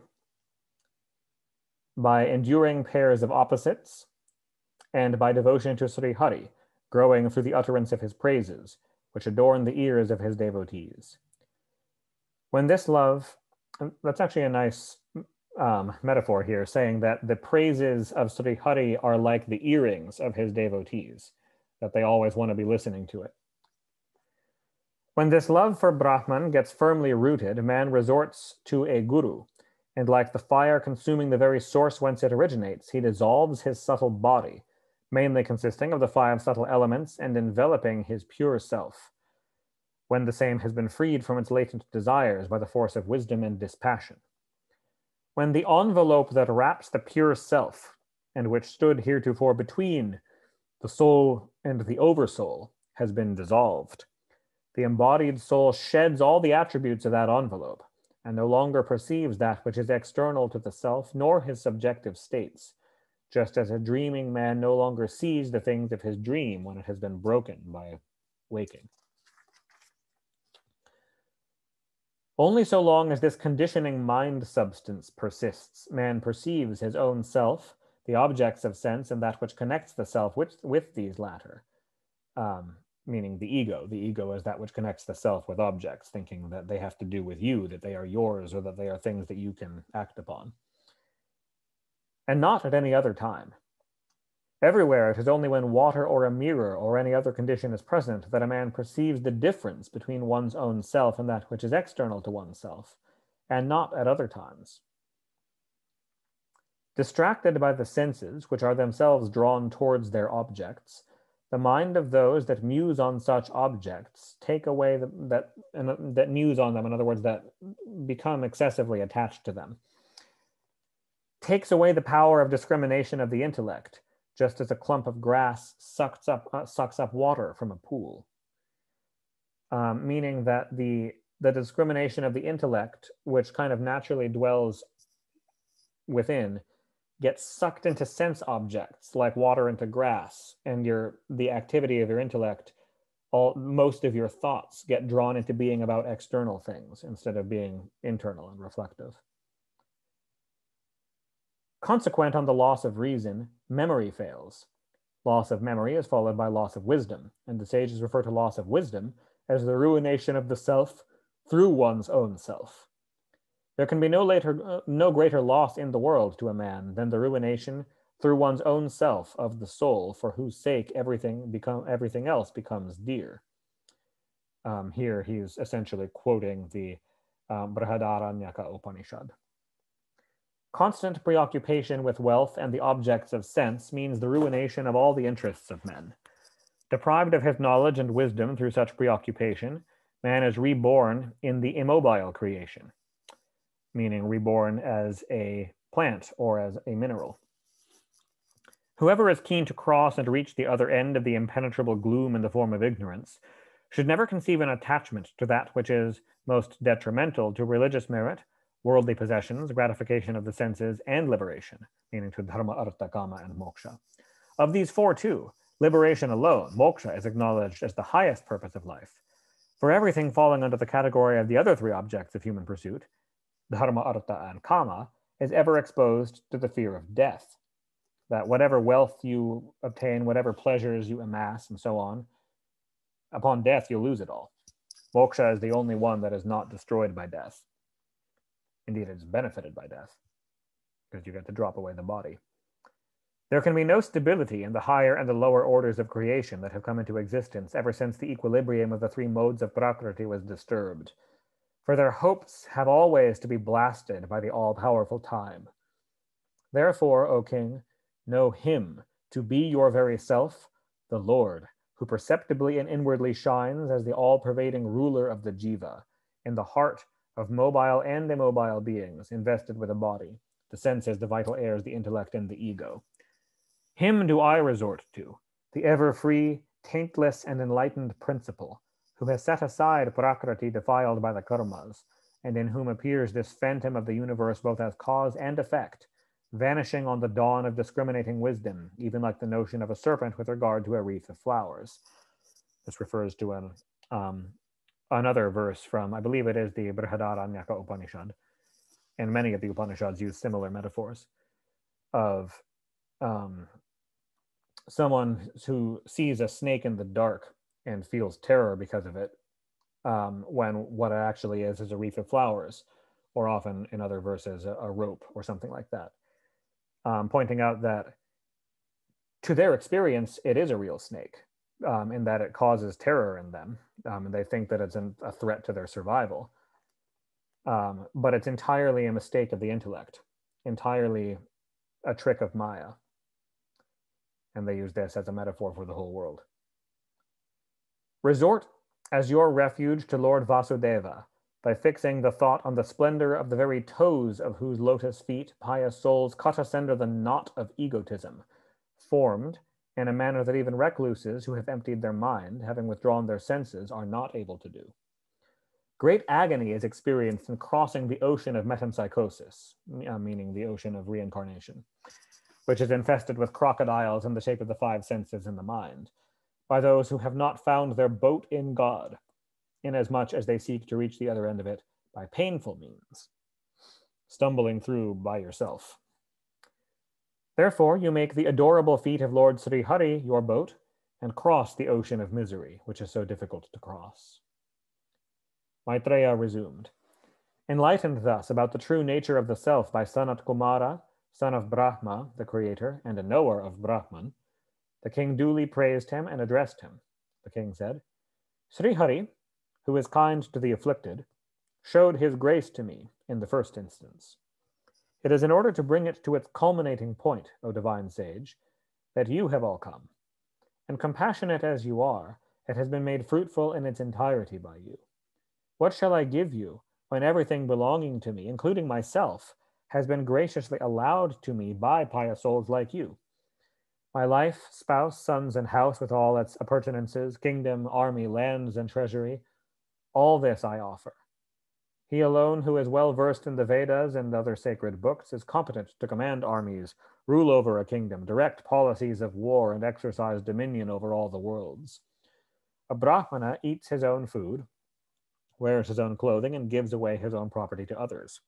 by enduring pairs of opposites, and by devotion to Sri Hari, growing through the utterance of his praises, which adorn the ears of his devotees. When this love, that's actually a nice metaphor here, saying that the praises of Sri Hari are like the earrings of his devotees, that they always want to be listening to it. When this love for Brahman gets firmly rooted, man resorts to a guru, and like the fire consuming the very source whence it originates, he dissolves his subtle body, mainly consisting of the 5 subtle elements and enveloping his pure self, when the same has been freed from its latent desires by the force of wisdom and dispassion. When the envelope that wraps the pure self, and which stood heretofore between the soul and the oversoul, has been dissolved, the embodied soul sheds all the attributes of that envelope, and no longer perceives that which is external to the self, nor his subjective states, just as a dreaming man no longer sees the things of his dream when it has been broken by waking. Only so long as this conditioning mind substance persists, man perceives his own self, the objects of sense, and that which connects the self with these latter, meaning the ego. The ego is that which connects the self with objects, thinking that they have to do with you, that they are yours, or that they are things that you can act upon. And not at any other time. Everywhere it is only when water or a mirror or any other condition is present that a man perceives the difference between one's own self and that which is external to oneself, and not at other times. Distracted by the senses, which are themselves drawn towards their objects, the mind of those that muse on such objects take away that muse on them, in other words, that become excessively attached to them, takes away the power of discrimination of the intellect, just as a clump of grass sucks up water from a pool. Meaning that the discrimination of the intellect, which kind of naturally dwells within, gets sucked into sense objects like water into grass, and the activity of your intellect, most of your thoughts get drawn into being about external things instead of being internal and reflective. Consequent on the loss of reason, memory fails, Loss of memory is followed by loss of wisdom, and the sages refer to loss of wisdom as the ruination of the self through one's own self. There can be no greater loss in the world to a man than the ruination through one's own self of the soul, for whose sake everything else becomes dear. Here he's essentially quoting the Brihadaranyaka Upanishad. Constant preoccupation with wealth and the objects of sense means the ruination of all the interests of men. Deprived of his knowledge and wisdom through such preoccupation, man is reborn in the immobile creation, meaning reborn as a plant or as a mineral. Whoever is keen to cross and reach the other end of the impenetrable gloom in the form of ignorance should never conceive an attachment to that which is most detrimental to religious merit, worldly possessions, gratification of the senses, and liberation, meaning to dharma, artha, kama, and moksha. Of these four, too, liberation alone, moksha, is acknowledged as the highest purpose of life. For everything falling under the category of the other three objects of human pursuit, dharma, artha, and kama, is ever exposed to the fear of death. That whatever wealth you obtain, whatever pleasures you amass, and so on, upon death you'll lose it all. Moksha is the only one that is not destroyed by death. Indeed, it is benefited by death, because you get to drop away the body. There can be no stability in the higher and the lower orders of creation that have come into existence ever since the equilibrium of the three modes of Prakriti was disturbed, for their hopes have always to be blasted by the all-powerful time. Therefore, O king, know him to be your very self, the Lord, who perceptibly and inwardly shines as the all-pervading ruler of the jiva, in the heart of mobile and immobile beings invested with a body, the senses, the vital airs, the intellect, and the ego. Him do I resort to, the ever-free, taintless, and enlightened principle, who has set aside Prakriti defiled by the karmas, and in whom appears this phantom of the universe both as cause and effect, vanishing on the dawn of discriminating wisdom, even like the notion of a serpent with regard to a wreath of flowers. This refers to another verse from, I believe it is the Brihadaranyaka Upanishad, and many of the Upanishads use similar metaphors of someone who sees a snake in the dark and feels terror because of it, when what it actually is a wreath of flowers, or often in other verses, a rope or something like that. Pointing out that to their experience, it is a real snake, in that it causes terror in them, and they think that it's a threat to their survival. But it's entirely a mistake of the intellect, entirely a trick of Maya. And they use this as a metaphor for the whole world. Resort as your refuge to Lord Vasudeva, by fixing the thought on the splendor of the very toes of whose lotus feet pious souls cut asunder the knot of egotism, formed in a manner that even recluses who have emptied their mind, having withdrawn their senses, are not able to do. Great agony is experienced in crossing the ocean of metempsychosis, meaning the ocean of reincarnation, which is infested with crocodiles in the shape of the five senses in the mind, by those who have not found their boat in God, inasmuch as they seek to reach the other end of it by painful means, stumbling through by yourself. Therefore, you make the adorable feet of Lord Sri Hari your boat, and cross the ocean of misery, which is so difficult to cross. Maitreya resumed. Enlightened thus about the true nature of the self by Sanat Kumara, son of Brahma, the creator, and a knower of Brahman, the king duly praised him and addressed him. The king said, Sri Hari, who is kind to the afflicted, showed his grace to me in the first instance. It is in order to bring it to its culminating point, O divine sage, that you have all come. And compassionate as you are, it has been made fruitful in its entirety by you. What shall I give you when everything belonging to me, including myself, has been graciously allowed to me by pious souls like you? My life, spouse, sons, and house with all its appurtenances, kingdom, army, lands, and treasury, all this I offer. He alone who is well versed in the Vedas and other sacred books is competent to command armies, rule over a kingdom, direct policies of war, and exercise dominion over all the worlds. A Brahmana eats his own food, wears his own clothing, and gives away his own property to others.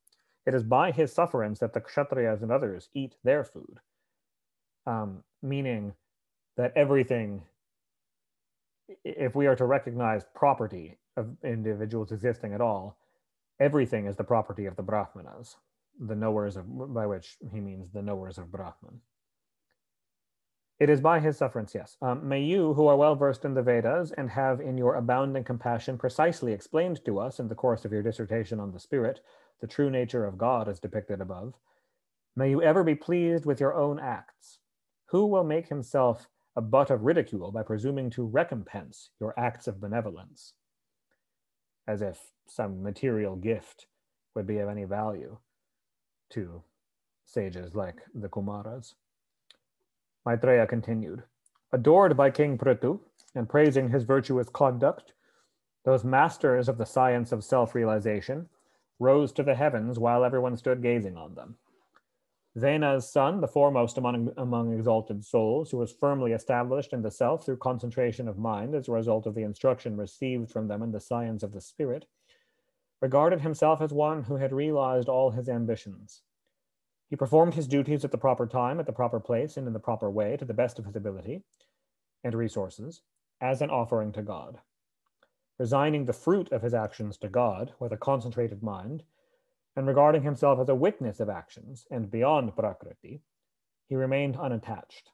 It is by his sufferance that the Kshatriyas and others eat their food. Meaning that everything, if we are to recognize property of individuals existing at all, everything is the property of the Brahmanas, the knowers of, by which he means the knowers of Brahman. It is by his sufferance, yes. May you, who are well versed in the Vedas and have in your abounding compassion precisely explained to us in the course of your dissertation on the spirit, the true nature of God as depicted above, may you ever be pleased with your own acts. Who will make himself a butt of ridicule by presuming to recompense your acts of benevolence? As if some material gift would be of any value to sages like the Kumaras. Maitreya continued, adored by King Prithu and praising his virtuous conduct, those masters of the science of self-realization rose to the heavens while everyone stood gazing on them. Vena's son, the foremost among exalted souls, who was firmly established in the self through concentration of mind as a result of the instruction received from them in the science of the spirit, regarded himself as one who had realized all his ambitions. He performed his duties at the proper time, at the proper place, and in the proper way, to the best of his ability and resources, as an offering to God. Resigning the fruit of his actions to God with a concentrated mind, and regarding himself as a witness of actions and beyond Prakriti, he remained unattached.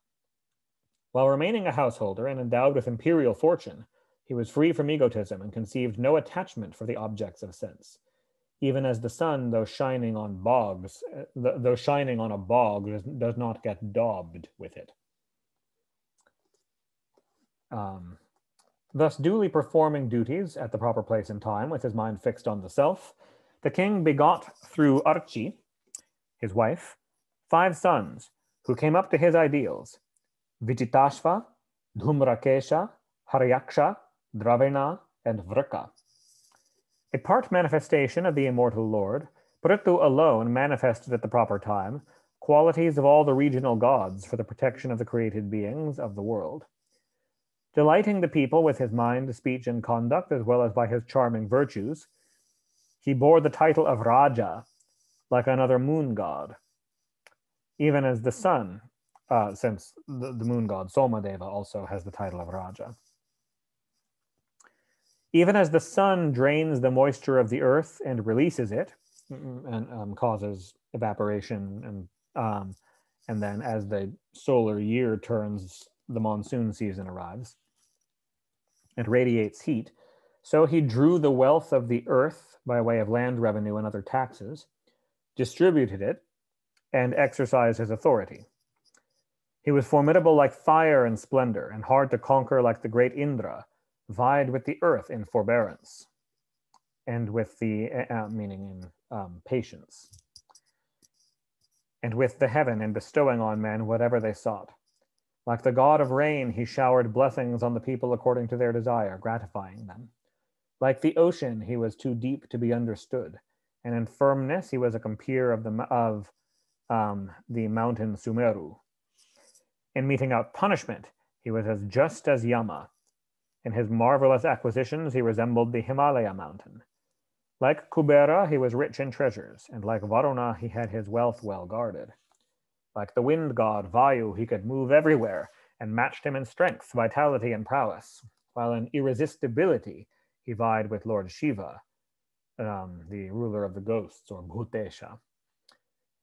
While remaining a householder and endowed with imperial fortune, he was free from egotism and conceived no attachment for the objects of sense. Even as the sun, though shining on a bog, does not get daubed with it. Thus, duly performing duties at the proper place and time, with his mind fixed on the self, the king begot through Archi, his wife, 5 sons who came up to his ideals: Vichitashva, Dhumrakesha, Haryaksha, Dravena, and Vrika. A part manifestation of the immortal Lord, Prithu alone manifested at the proper time qualities of all the regional gods for the protection of the created beings of the world. Delighting the people with his mind, speech, and conduct, as well as by his charming virtues, he bore the title of Raja, like another moon god. Even as the sun, since the moon god Somadeva also has the title of Raja. Even as the sun drains the moisture of the earth and releases it, and causes evaporation, and then as the solar year turns, the monsoon season arrives, and radiates heat, so he drew the wealth of the earth by way of land revenue and other taxes, distributed it, and exercised his authority. He was formidable like fire in splendor, and hard to conquer like the great Indra, vied with the earth in forbearance, and with the, meaning in patience, and with the heaven in bestowing on men whatever they sought. Like the god of rain, he showered blessings on the people according to their desire, gratifying them. Like the ocean, he was too deep to be understood, and in firmness he was a compeer of the mountain Sumeru. In meting out punishment, he was as just as Yama. In his marvelous acquisitions, he resembled the Himalaya mountain. Like Kubera, he was rich in treasures, and like Varuna, he had his wealth well guarded. Like the wind god Vayu, he could move everywhere, and matched him in strength, vitality, and prowess, while in irresistibility he vied with Lord Shiva, the ruler of the ghosts, or Bhutesha.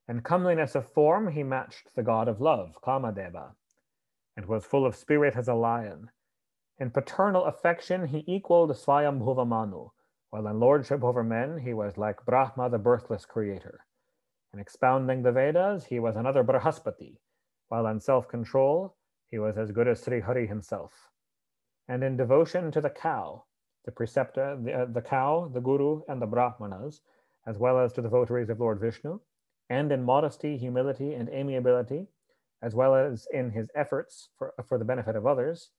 In comeliness of form, he matched the god of love, Kamadeva, and was full of spirit as a lion. In paternal affection, he equaled Swayambhuva Manu, while in lordship over men, he was like Brahma, the birthless creator. In expounding the Vedas, he was another Brahaspati, while in self-control, he was as good as Sri Hari himself. And in devotion to the cow, the preceptor, the cow, the guru, and the Brahmanas, as well as to the votaries of Lord Vishnu, and in modesty, humility, and amiability, as well as in his efforts for the benefit of others,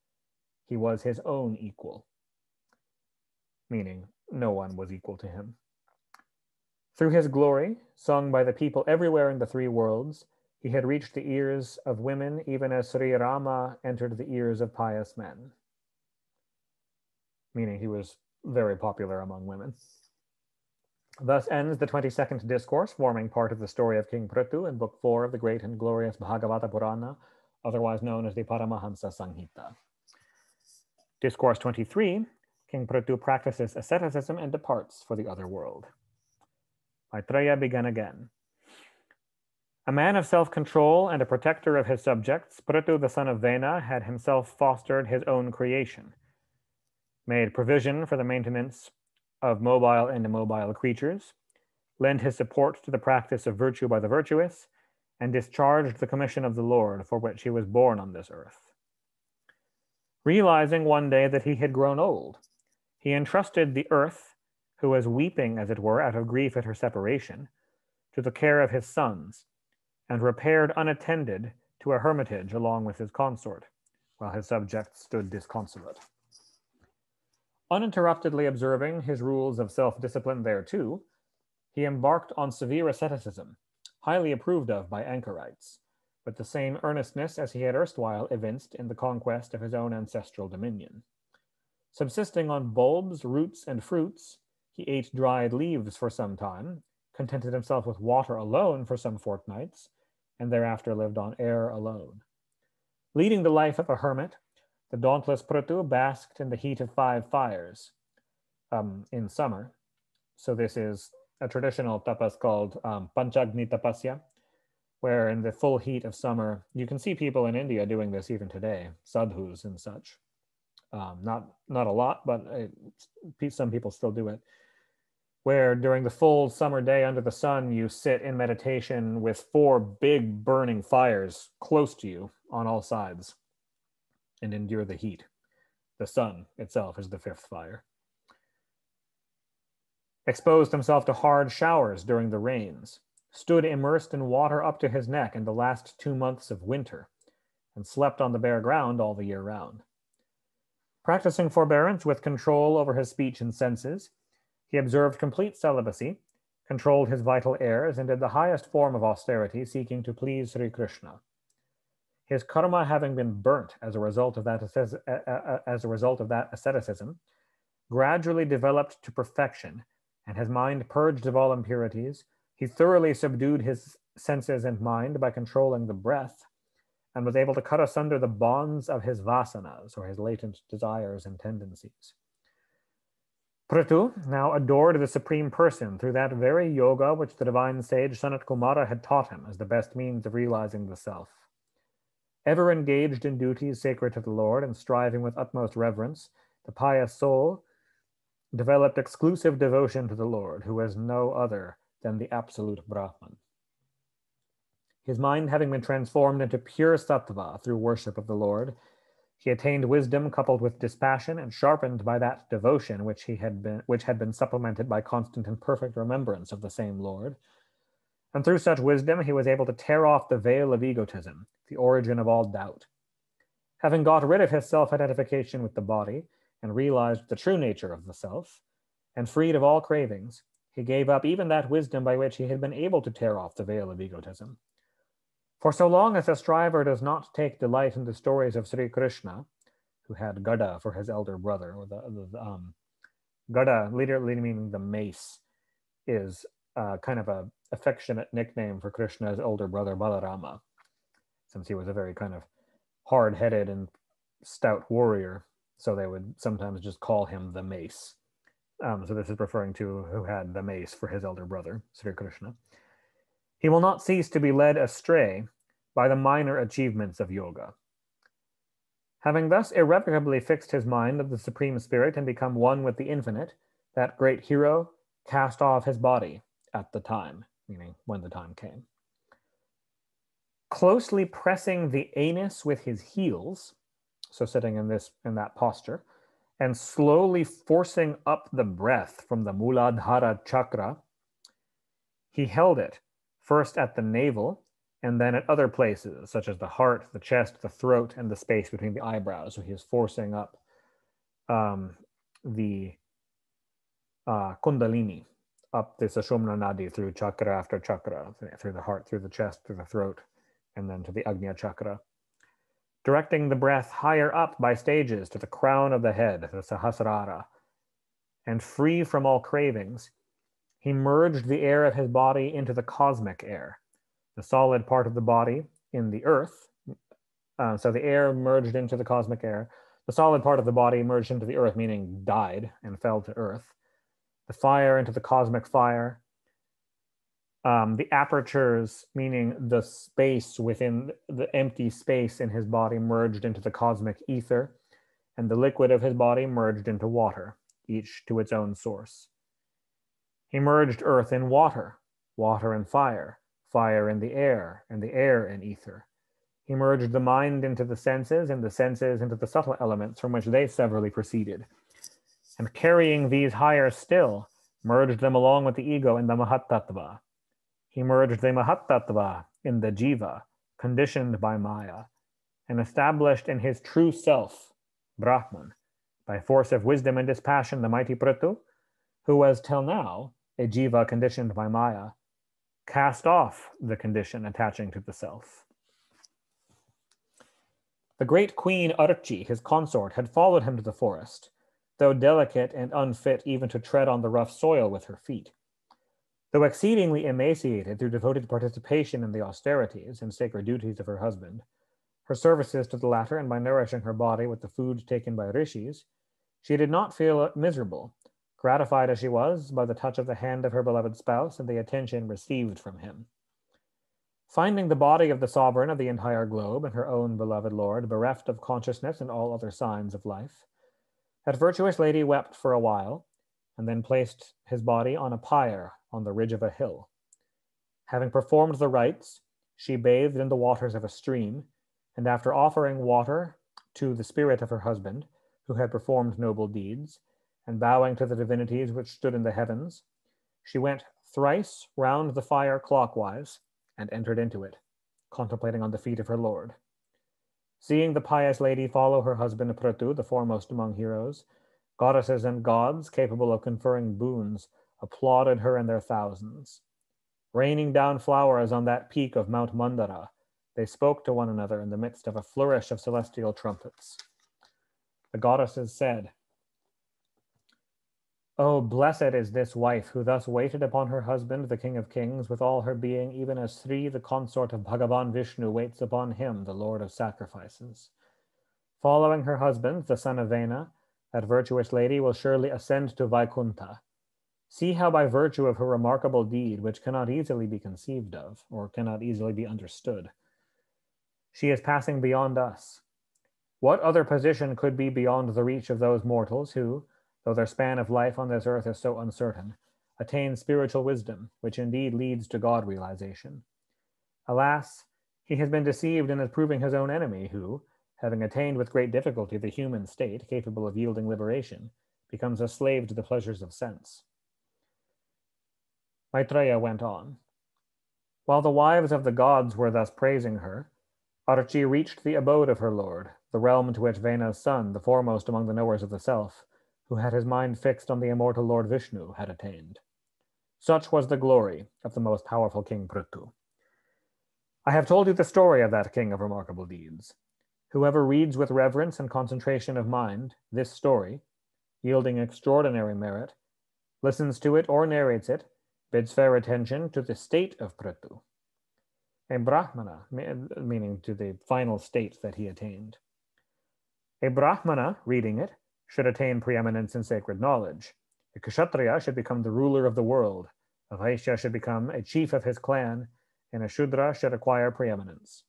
he was his own equal, meaning no one was equal to him. Through his glory, sung by the people everywhere in the 3 worlds, he had reached the ears of women, even as Sri Rama entered the ears of pious men, meaning he was very popular among women. Thus ends the 22nd discourse, forming part of the story of King Prithu in Book 4 of the great and glorious Bhagavata Purana, otherwise known as the Paramahansa Sanghita. Discourse 23, King Prithu practices asceticism and departs for the other world. Maitreya began again. A man of self-control and a protector of his subjects, Prithu, the son of Vena, had himself fostered his own creation, made provision for the maintenance of mobile and immobile creatures, lent his support to the practice of virtue by the virtuous, and discharged the commission of the Lord for which he was born on this earth. Realizing one day that he had grown old, he entrusted the earth, who was weeping, as it were, out of grief at her separation, to the care of his sons, and repaired unattended to a hermitage along with his consort, while his subjects stood disconsolate. Uninterruptedly observing his rules of self-discipline thereto, he embarked on severe asceticism, highly approved of by anchorites, with the same earnestness as he had erstwhile evinced in the conquest of his own ancestral dominion. Subsisting on bulbs, roots, and fruits, he ate dried leaves for some time, contented himself with water alone for some fortnights, and thereafter lived on air alone. Leading the life of a hermit, the dauntless Prithu basked in the heat of 5 fires in summer. So this is a traditional tapas called Panchagni Tapasya, where in the full heat of summer, you can see people in India doing this even today, sadhus and such. Not a lot, but some people still do it, where during the full summer day under the sun, you sit in meditation with 4 big burning fires close to you on all sides and endure the heat. The sun itself is the 5th fire. Exposed himself to hard showers during the rains, stood immersed in water up to his neck in the last 2 months of winter, and slept on the bare ground all the year round. Practicing forbearance with control over his speech and senses, he observed complete celibacy, controlled his vital airs, and did the highest form of austerity, seeking to please Sri Krishna. His karma having been burnt as a result of that asceticism, gradually developed to perfection, and his mind purged of all impurities, he thoroughly subdued his senses and mind by controlling the breath, and was able to cut asunder the bonds of his vasanas, or his latent desires and tendencies. Prithu now adored the Supreme Person through that very yoga which the divine sage Sanat Kumara had taught him as the best means of realizing the self. Ever engaged in duties sacred to the Lord and striving with utmost reverence, the pious soul developed exclusive devotion to the Lord, who is no other than the absolute Brahman. His mind having been transformed into pure sattva through worship of the Lord, he attained wisdom coupled with dispassion and sharpened by that devotion which had been supplemented by constant and perfect remembrance of the same Lord. And through such wisdom, he was able to tear off the veil of egotism, the origin of all doubt. Having got rid of his self-identification with the body and realized the true nature of the self, and freed of all cravings, he gave up even that wisdom by which he had been able to tear off the veil of egotism. For so long as a striver does not take delight in the stories of Sri Krishna, who had Gada for his elder brother, or Gada, literally meaning the mace, is kind of a affectionate nickname for Krishna's older brother Balarama, since he was a very kind of hard-headed and stout warrior, so they would sometimes just call him the mace. So this is referring to who had the mace for his elder brother, Sri Krishna. He will not cease to be led astray by the minor achievements of yoga. Having thus irrevocably fixed his mind of the Supreme Spirit and become one with the infinite, that great hero cast off his body at the time, meaning when the time came. Closely pressing the anus with his heels, so sitting in that posture, and slowly forcing up the breath from the Muladhara chakra, he held it first at the navel and then at other places, such as the heart, the chest, the throat, and the space between the eyebrows. So he is forcing up the kundalini, up the Sushumna Nadi through chakra after chakra, through the heart, through the chest, through the throat, and then to the Agnya chakra. Directing the breath higher up by stages to the crown of the head, the Sahasrara, and free from all cravings, he merged the air of his body into the cosmic air, the solid part of the body in the earth, So the air merged into the cosmic air. The solid part of the body merged into the earth, meaning died and fell to earth. The fire into the cosmic fire. The apertures, meaning the space within the empty space in his body, merged into the cosmic ether, and the liquid of his body merged into water, each to its own source. He merged earth in water, water in fire, fire in the air, and the air in ether. He merged the mind into the senses, and the senses into the subtle elements from which they severally proceeded. And carrying these higher still, merged them along with the ego in the Mahatattva. He merged the Mahatattva in the Jiva, conditioned by Maya, and established in his true self, Brahman, by force of wisdom and dispassion, the mighty Prithu, who was till now a Jiva conditioned by Maya, cast off the condition attaching to the self. The great queen Archi, his consort, had followed him to the forest, though delicate and unfit even to tread on the rough soil with her feet. Though exceedingly emaciated through devoted participation in the austerities and sacred duties of her husband, her services to the latter, and by nourishing her body with the food taken by rishis, she did not feel miserable, gratified as she was by the touch of the hand of her beloved spouse and the attention received from him. Finding the body of the sovereign of the entire globe and her own beloved lord bereft of consciousness and all other signs of life, that virtuous lady wept for a while, and then placed his body on a pyre on the ridge of a hill. Having performed the rites, she bathed in the waters of a stream, and after offering water to the spirit of her husband, who had performed noble deeds, and bowing to the divinities which stood in the heavens, she went thrice round the fire clockwise, and entered into it, contemplating on the feet of her lord. Seeing the pious lady follow her husband Prithu, the foremost among heroes, goddesses and gods capable of conferring boons applauded her in their thousands. Raining down flowers on that peak of Mount Mandara, they spoke to one another in the midst of a flourish of celestial trumpets. The goddesses said, "Oh, blessed is this wife who thus waited upon her husband, the King of Kings, with all her being, even as Sri, the consort of Bhagavan Vishnu, waits upon him, the Lord of sacrifices. Following her husband, the son of Vena, that virtuous lady will surely ascend to Vaikuntha. See how by virtue of her remarkable deed, which cannot easily be conceived of, or cannot easily be understood, she is passing beyond us. What other position could be beyond the reach of those mortals who, though their span of life on this earth is so uncertain, attain spiritual wisdom, which indeed leads to God realization? Alas, he has been deceived and is proving his own enemy, who, having attained with great difficulty the human state capable of yielding liberation, becomes a slave to the pleasures of sense." Maitreya went on. While the wives of the gods were thus praising her, Archi reached the abode of her lord, the realm to which Vena's son, the foremost among the knowers of the self, who had his mind fixed on the immortal Lord Vishnu, had attained. Such was the glory of the most powerful King Prithu. I have told you the story of that king of remarkable deeds. Whoever reads with reverence and concentration of mind this story, yielding extraordinary merit, listens to it or narrates it, bids fair attention to the state of Prithu, a Brahmana, meaning to the final state that he attained. A Brahmana, reading it, should attain preeminence in sacred knowledge. A Kshatriya should become the ruler of the world. A Vaishya should become a chief of his clan, and a Shudra should acquire preeminence.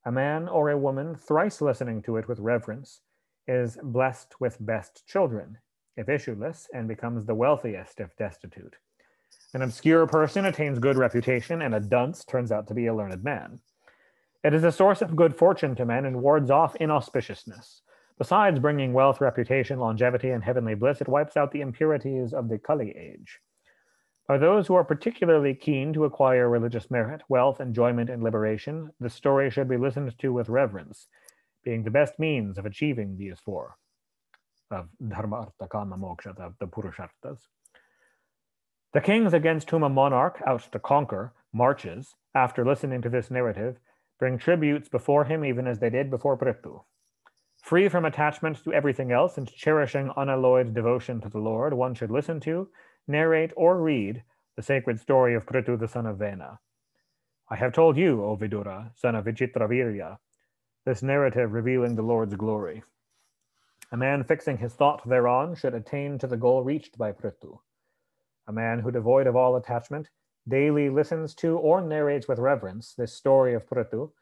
A man or a woman thrice listening to it with reverence is blessed with best children, if issueless, and becomes the wealthiest if destitute. An obscure person attains good reputation, and a dunce turns out to be a learned man. It is a source of good fortune to men and wards off inauspiciousness. Besides bringing wealth, reputation, longevity, and heavenly bliss, it wipes out the impurities of the Kali age. By those who are particularly keen to acquire religious merit, wealth, enjoyment, and liberation, the story should be listened to with reverence, being the best means of achieving these four, of dharma, artha, kama, moksha, the purusharthas. The kings against whom a monarch out to conquer marches, after listening to this narrative, bring tributes before him even as they did before Prithu. Free from attachment to everything else and cherishing unalloyed devotion to the Lord, one should listen to, narrate, or read the sacred story of Prithu, the son of Vena. I have told you, O Vidura, son of Vichitravirya, this narrative revealing the Lord's glory. A man fixing his thought thereon should attain to the goal reached by Prithu. A man who, devoid of all attachment, daily listens to or narrates with reverence this story of Prithu,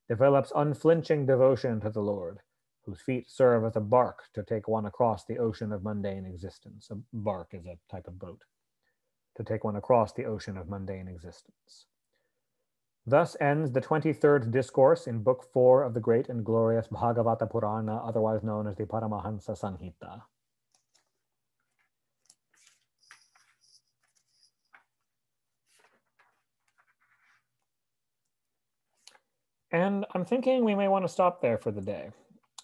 develops unflinching devotion to the Lord, whose feet serve as a bark to take one across the ocean of mundane existence. A bark is a type of boat. To take one across the ocean of mundane existence. Thus ends the 23rd discourse in Book 4 of the great and glorious Bhagavata Purana, otherwise known as the Paramahansa Samhita. And I'm thinking we may want to stop there for the day.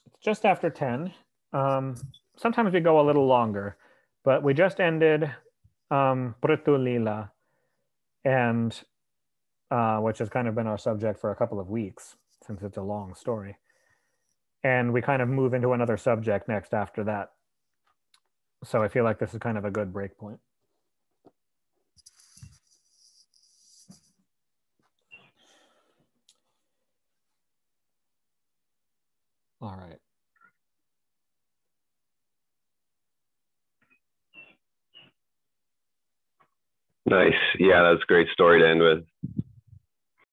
It's just after 10. Sometimes we go a little longer, but we just ended Prithu Lila, and which has kind of been our subject for a couple of weeks, since it's a long story. And we kind of move into another subject next after that. So I feel like this is kind of a good break point. All right. Nice. Yeah, that's a great story to end with.